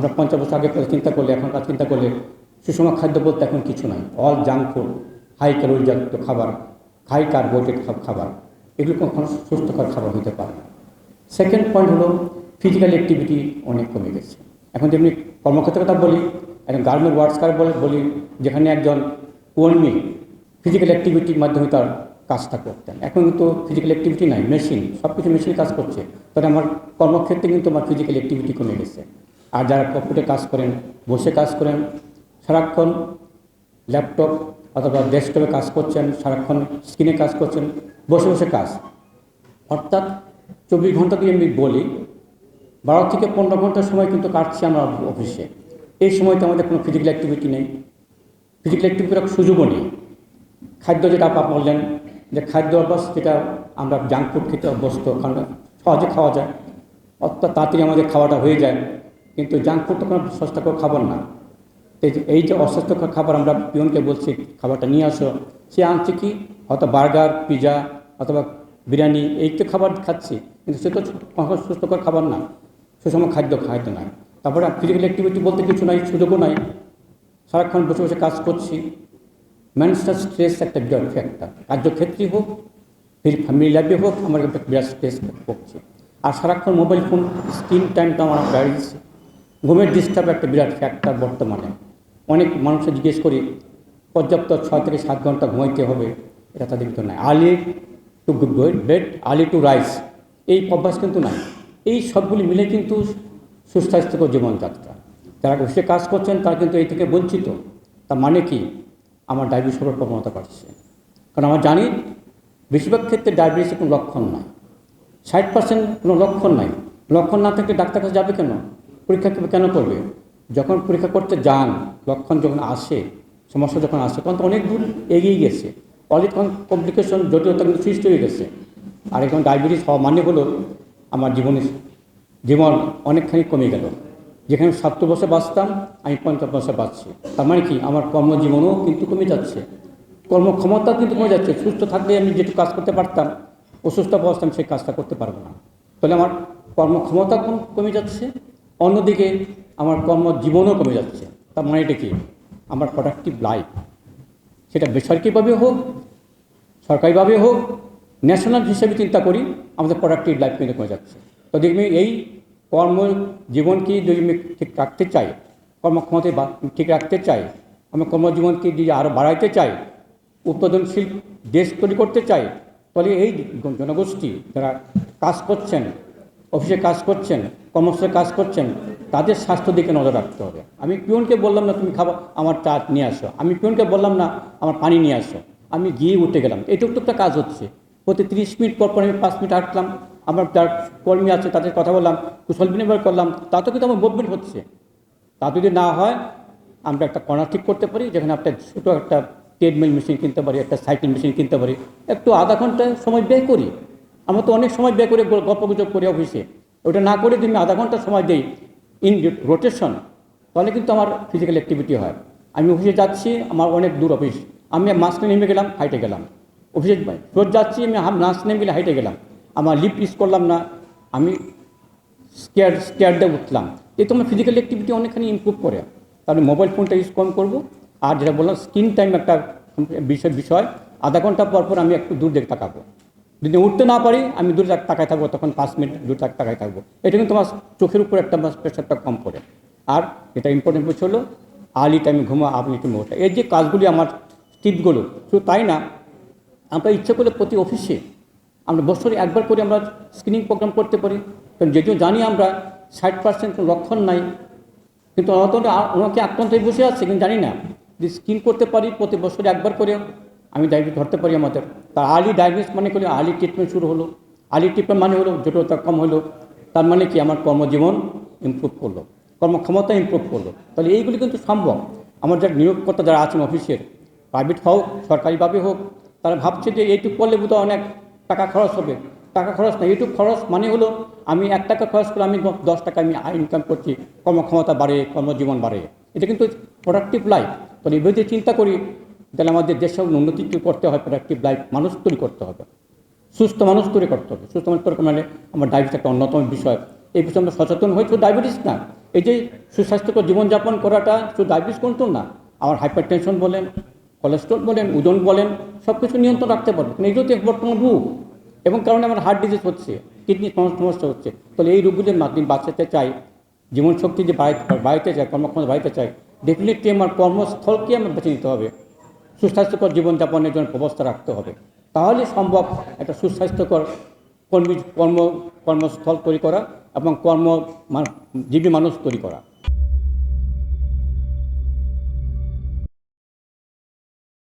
আমরা 50 বছর আগে চিন্তা করলে, এখনকার চিন্তা করলে সুষম খাদ্য বলতে এখন কিছু নাই। অল জাঙ্ক ফুড, হাই ক্যালোরিযুক্ত খাবার, হাই কার্বোহাইড্রেট খাবার, এগুলো কখনো সুস্থকর খাবার হতে পারে না। সেকেন্ড পয়েন্ট হলো ফিজিক্যাল অ্যাক্টিভিটি অনেক কমে গেছে। এখন যেমনি কর্মক্ষেত্রের কথা বলি, একজন গার্মেন্ট ওয়ার্কার বলি, যেখানে একজন কর্মী ফিজিক্যাল অ্যাক্টিভিটির মাধ্যমে তার কাজটা করতেন, এখন কিন্তু ফিজিক্যাল অ্যাক্টিভিটি নাই, মেশিন, সব কিছু মেশিন কাজ করছে। তাহলে আমার কর্মক্ষেত্রে কিন্তু আমার ফিজিক্যাল অ্যাক্টিভিটি কমে গেছে। আর যারা কম্পিউটার কাজ করেন, বসে কাজ করেন, সারাক্ষণ ল্যাপটপ অথবা ডেস্কটপে কাজ করছেন, সারাক্ষণ স্ক্রিনে কাজ করছেন, বসে বসে কাজ, অর্থাৎ 24 ঘন্টা দিয়ে আমি বলি 12 থেকে 15 ঘন্টার সময় কিন্তু কাটছি আমরা অফিসে। এই সময়তে আমাদের কোনো ফিজিক্যাল অ্যাক্টিভিটি নেই, ফিজিক্যাল অ্যাক্টিভিটির সুযোগও নেই। খাদ্য যেটা আপনি বললেন যে খাদ্য অভ্যাস, যেটা আমরা জাঙ্ক ফুড খেতে অভ্যস্ত, কারণ সহজে খাওয়া যায়, অর্থাৎ তাড়াতাড়ি আমাদের খাওয়াটা হয়ে যায়, কিন্তু জাঙ্ক ফুড তো কোনো স্বাস্থ্যকর খাবার না। এই যে অস্বাস্থ্যকর খাবার, আমরা পিয়নকে বলছি খাবারটা নিয়ে আসো, সে আনছে কি হয়তো বার্গার, পিৎজা অথবা বিরিয়ানি, এই তো খাবার খাচ্ছি, কিন্তু সে তো সুস্থকর খাবার না, সুষম খাদ্য নাই। তারপরে ফিজিক্যাল অ্যাক্টিভিটি বলতে কিছু নাই, সুযোগও নাই, সারাক্ষণ বসে বসে কাজ করছি। মেন্টাল স্ট্রেস একটা বিরাট ফ্যাক্টর, কার্যক্ষেত্রেই হোক, ফ্যামিলি লাইফে হোক, আমার একটা বিরাট স্ট্রেস পড়ছে। আর সারাক্ষণ মোবাইল ফোন স্ক্রিন টাইমটা আমার বেড়েছে। ঘুমের ডিস্টার্ব একটা বিরাট ফ্যাক্টর বর্তমানে। অনেক মানুষের জিজ্ঞেস করি পর্যাপ্ত 6 থেকে 7 ঘন্টা ঘুমাইতে হবে, এটা তাদের কিন্তু নাই। Early to bed, early to rise, এই অভ্যাস কিন্তু নাই। এই সবগুলি মিলে কিন্তু সুস্বাস্থ্যকর জীবনযাত্রা। যারা অফিসে কাজ করছেন তারা কিন্তু এই থেকে বঞ্চিত। তার মানে কি, আমার ডায়াবেটিস হওয়ার প্রবণতা বাড়ছে। কারণ আমরা জানি বেশিরভাগ ক্ষেত্রে ডায়াবেটিসের কোনো লক্ষণ নাই, 60% কোনো লক্ষণ নাই। লক্ষণ না থাকলে ডাক্তার কাছে যাবে কেন, পরীক্ষা কেন করবে? যখন পরীক্ষা করতে যান, লক্ষণ যখন আসে, সমস্যা যখন আসে, তখন তো অনেক দূর এগিয়ে গেছে, অলরেডি তখন কমপ্লিকেশন, জটিলতা কিন্তু সৃষ্টি হয়ে গেছে। আর এখন ডায়াবেটিস হওয়া মানে হলো আমার জীবন অনেকখানি কমে গেল। যেখানে 70 বছর বাঁচতাম, আমি 50 বছর বাঁচছি। তার মানে কি, আমার কর্মজীবনও কিন্তু কমে যাচ্ছে, কর্মক্ষমতা কিন্তু কমে যাচ্ছে। সুস্থ থাকলে আমি যেটুকু কাজ করতে পারতাম, অসুস্থ অবস্থা আমি সেই কাজটা করতে পারবো না। তাহলে আমার কর্মক্ষমতা কমে যাচ্ছে, অন্যদিকে আমার কর্মজীবনও কমে যাচ্ছে। তার মানে এটা কি, আমার প্রোডাক্টিভ লাইফ, সেটা বেসরকারিভাবে হোক, সরকারিভাবে হোক, ন্যাশনাল হিসেবে চিন্তা করি, আমাদের প্রোডাক্টিভ লাইফ কিন্তু কমে যাচ্ছে। তো দেখবি এই কর্মজীবনকে যদি আমি ঠিক রাখতে চাই, কর্মক্ষমতা ঠিক রাখতে চাই, আমি কর্মজীবনকে যদি আরও বাড়াইতে চাই, উৎপাদনশীল দেশ তৈরি করতে চাই, তাহলে এই জনগোষ্ঠী যারা কাজ করছেন, অফিসে কাজ করছেন, কর্মস্থলে কাজ করছেন, তাদের স্বাস্থ্য দিকে নজর রাখতে হবে। আমি পিয়নকে বললাম না তুমি খাবার আমার চা নিয়ে আসো, আমি পিয়নকে বললাম না আমার পানি নিয়ে আসো, আমি গিয়ে উঠে গেলাম, এইটুকু একটা কাজ হচ্ছে। প্রতি 30 মিনিট পর পর আমি 5 মিনিট হাঁটলাম, আমার যার কর্মী আছে তাদের কথা বললাম, কুশল বিনিময় করলাম, তাতেও কিন্তু আমার মুভমেন্ট হচ্ছে। তা যদি না হয়, আমরা একটা কর্নার ঠিক করতে পারি, যেখানে একটা ছোটো একটা ট্রেডমিল মেশিন কিনতে পারি, একটা সাইকেল মেশিন কিনতে পারি, একটু আধা ঘন্টা সময় ব্যয় করি। আমরা তো অনেক সময় ব্যয় করে গল্পগুজব করি অফিসে, ওটা না করে যদি আমি আধা ঘন্টা সময় দিই ইন রোটেশন, তাহলে কিন্তু আমার ফিজিক্যাল অ্যাক্টিভিটি হয়। আমি অফিসে যাচ্ছি, আমার অনেক দূর অফিস, আমি মাঝখানে নেমে গেলাম, হাইটে গেলাম। অফিসে রোজ যাচ্ছি, আমি মাঝখানে নেমে গেলে হাইটে গেলাম, আমার লিফট ইউজ করলাম না, আমি স্টেয়ার দিয়ে উঠলাম। এই তো আমার ফিজিক্যাল অ্যাক্টিভিটি অনেকখানি ইমপ্রুভ করে। তাহলে মোবাইল ফোনটা ইউজ কম করবো। আর যেটা বললাম স্ক্রিন টাইম একটা বিষয়, আধা ঘন্টা পর পর আমি একটু দূর দিকে তাকাবো। যদি উঠতে না পারি, আমি দূরে তাকায় থাকবো, তখন 5 মিনিট দূরে তাকায় থাকবো। এটা কিন্তু আমার চোখের উপর একটা প্রেশারটা কম করে। আর এটা ইম্পর্টেন্ট বিষয় হলো আর্লি টাইমে ঘুমা, আপনি একটু মোটা, এই যে কাজগুলি আমার টিপগুলো, শুধু তাই না, আমরা ইচ্ছে করলে প্রতি অফিসে আমরা বছরে একবার করে আমরা স্ক্রিনিং প্রোগ্রাম করতে পারি। কারণ যদিও জানি আমরা 60% লক্ষণ নাই, কিন্তু ওনাকে আক্রান্ত হয়ে বসে আছে, কিন্তু জানি না যে স্ক্রিন করতে পারি প্রতি বছরে একবার করে, আমি ডায়াবেটিস ধরতে পারি আমাদের। তা আর্লি ডায়াবেটিস মানে করে আর্লি ট্রিটমেন্ট শুরু হলো, আর্লি ট্রিটমেন্ট মানে হলো জটিলতা কম হলো, তার মানে কি আমার কর্মজীবন ইমপ্রুভ করলো, কর্মক্ষমতা ইমপ্রুভ করলো। তাহলে এইগুলি কিন্তু সম্ভব। আমার যারা নিয়োগকর্তা যারা আছেন অফিসের, প্রাইভেট হোক সরকারিভাবে হোক, তারা ভাবছে যে এইটুকু করলে বোধহয় অনেক টাকা খরচ হবে। টাকা খরচ না, এইটুকু খরচ মানে হলো আমি 1 টাকা খরচ করে আমি 10 টাকা আমি ইনকাম করছি, কর্মক্ষমতা বাড়ে, কর্মজীবন বাড়ে, এটা কিন্তু প্রোডাক্টিভ লাইফ। তাহলে এভাবে চিন্তা করি, তাহলে আমাদের দেশের উন্নতি করতে হয়, প্রোডাক্টিভ লাইফ মানুষ তৈরি করতে হবে, সুস্থ মানুষ তৈরি করতে হবে। সুস্থ মানুষ তৈরি মানে আমার ডায়াবেটিস একটা অন্যতম বিষয়। এই বিষয়ে আমরা সচেতন হই, শুধু ডায়াবেটিস না, এই যে সুস্বাস্থ্যকর জীবনযাপন করাটা শুধু ডায়াবেটিস কন্ট্রোল না, আমার হাইপার টেনশন বলেন, কোলেস্ট্রল বলেন, ওজন বলেন, সব কিছু নিয়ন্ত্রণ রাখতে পারবো। কিন্তু এগুলো তো এক বর্তমান রোগ, এবং কারণে আমার হার্ট ডিজিজ হচ্ছে, কিডনি সমস্যা হচ্ছে। তাহলে এই রোগগুলির মাধ্যমে বাঁচাতে চাই, জীবনশক্তি যে বাড়াইতে চাই, কর্মক্ষমতা বাড়াইতে চাই, ডেফিনেটলি আমার কর্মস্থলকে আমার বেছে নিতে হবে, সুস্বাস্থ্যকর জীবনযাপনের জন্য ব্যবস্থা রাখতে হবে। তাহলে সম্ভব একটা সুস্বাস্থ্যকর কর্মস্থল তৈরি করা এবং জীবী মানুষ তৈরি করা।